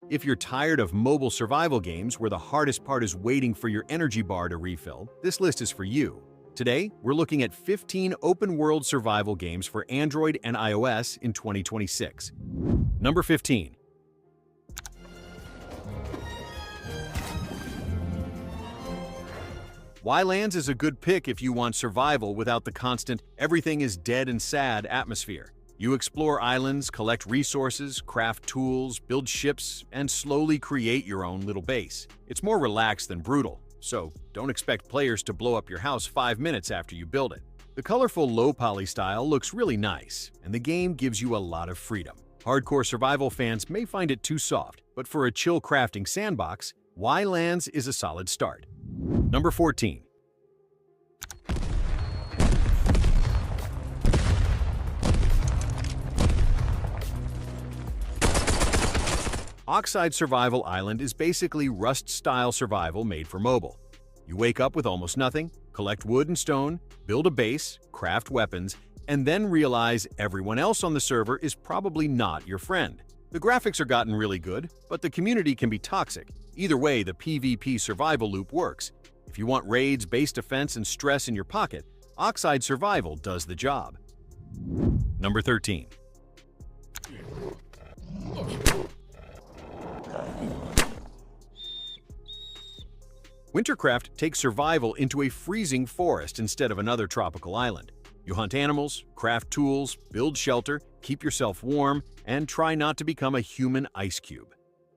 If you're tired of mobile survival games where the hardest part is waiting for your energy bar to refill, this list is for you. Today, we're looking at 15 open-world survival games for Android and iOS in 2026. Number 15. Wildlands is a good pick if you want survival without the constant everything is dead and sad atmosphere. You explore islands, collect resources, craft tools, build ships, and slowly create your own little base. It's more relaxed than brutal, so don't expect players to blow up your house 5 minutes after you build it. The colorful low-poly style looks really nice, and the game gives you a lot of freedom. Hardcore survival fans may find it too soft, but for a chill crafting sandbox, Wildlands is a solid start. Number 14. Oxide Survival Island is basically Rust-style survival made for mobile. You wake up with almost nothing, collect wood and stone, build a base, craft weapons, and then realize everyone else on the server is probably not your friend. The graphics are gotten really good, but the community can be toxic. Either way, the PvP survival loop works. If you want raids, base defense, and stress in your pocket, Oxide Survival does the job. Number 13. Wintercraft takes survival into a freezing forest instead of another tropical island. You hunt animals, craft tools, build shelter, keep yourself warm, and try not to become a human ice cube.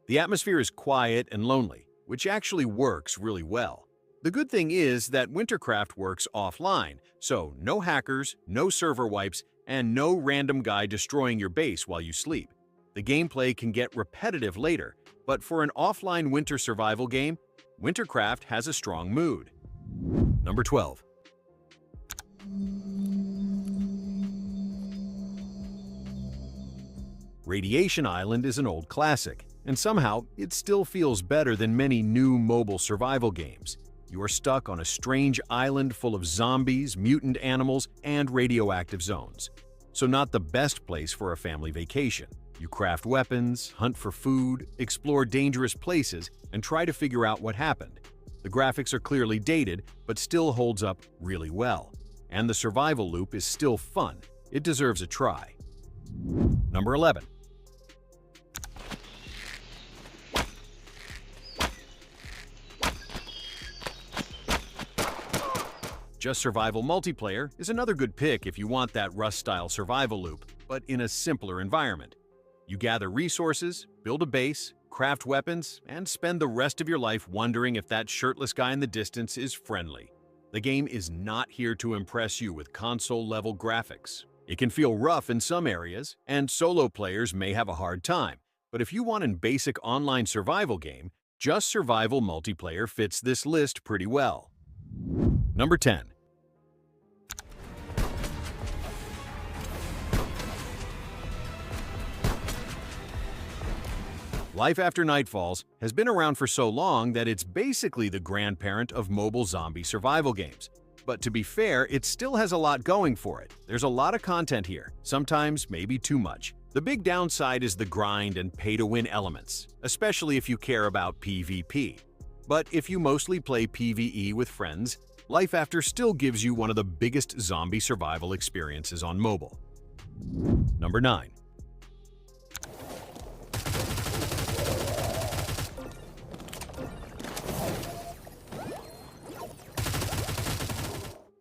The atmosphere is quiet and lonely, which actually works really well. The good thing is that Wintercraft works offline, so no hackers, no server wipes, and no random guy destroying your base while you sleep. The gameplay can get repetitive later, but for an offline winter survival game, Wintercraft has a strong mood. Number 12. Radiation Island is an old classic, and somehow it still feels better than many new mobile survival games. You are stuck on a strange island full of zombies, mutant animals, and radioactive zones. So not the best place for a family vacation. You craft weapons, hunt for food, explore dangerous places, and try to figure out what happened. The graphics are clearly dated, but still holds up really well. And the survival loop is still fun. It deserves a try. Number 11. Just Survival Multiplayer is another good pick if you want that Rust-style survival loop, but in a simpler environment. You gather resources, build a base, craft weapons, and spend the rest of your life wondering if that shirtless guy in the distance is friendly. The game is not here to impress you with console-level graphics. It can feel rough in some areas, and solo players may have a hard time. But if you want a basic online survival game, Just Survival Multiplayer fits this list pretty well. Number 10. Life After Nightfalls has been around for so long that it's basically the grandparent of mobile zombie survival games. But to be fair, it still has a lot going for it. There's a lot of content here, sometimes maybe too much. The big downside is the grind and pay-to-win elements, especially if you care about PvP. But if you mostly play PvE with friends, Life After still gives you one of the biggest zombie survival experiences on mobile. Number 9.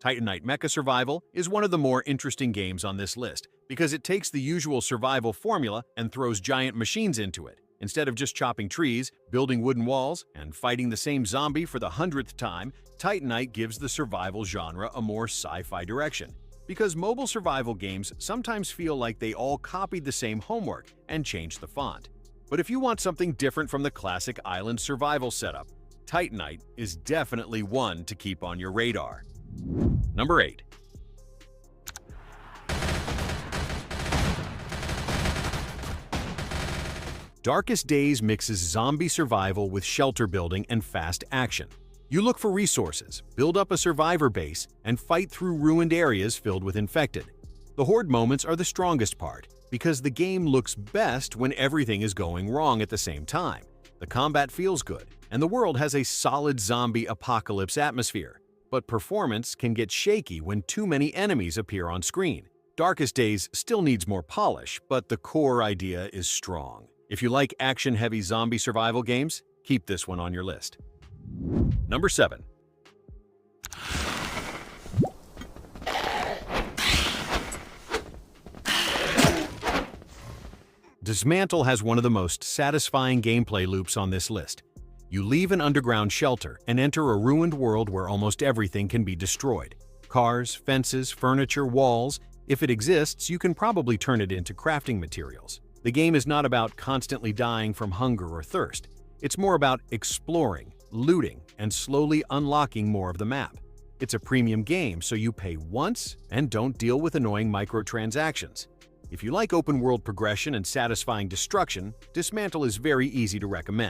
Titanite Mecha Survival is one of the more interesting games on this list because it takes the usual survival formula and throws giant machines into it. Instead of just chopping trees, building wooden walls, and fighting the same zombie for the 100th time, Titanite gives the survival genre a more sci-fi direction. Because mobile survival games sometimes feel like they all copied the same homework and changed the font. But if you want something different from the classic island survival setup, Titanite is definitely one to keep on your radar. Number 8. Darkest Days mixes zombie survival with shelter building and fast action. You look for resources, build up a survivor base, and fight through ruined areas filled with infected. The horde moments are the strongest part. because the game looks best when everything is going wrong at the same time. The combat feels good, and the world has a solid zombie apocalypse atmosphere. But performance can get shaky when too many enemies appear on screen. Darkest Days still needs more polish, but the core idea is strong. If you like action-heavy zombie survival games, keep this one on your list. Number 7. Dismantle has one of the most satisfying gameplay loops on this list. You leave an underground shelter and enter a ruined world where almost everything can be destroyed. Cars, fences, furniture, walls. If it exists, you can probably turn it into crafting materials. The game is not about constantly dying from hunger or thirst. It's more about exploring, looting, and slowly unlocking more of the map. It's a premium game, so you pay once and don't deal with annoying microtransactions. If you like open-world progression and satisfying destruction, Dismantle is very easy to recommend.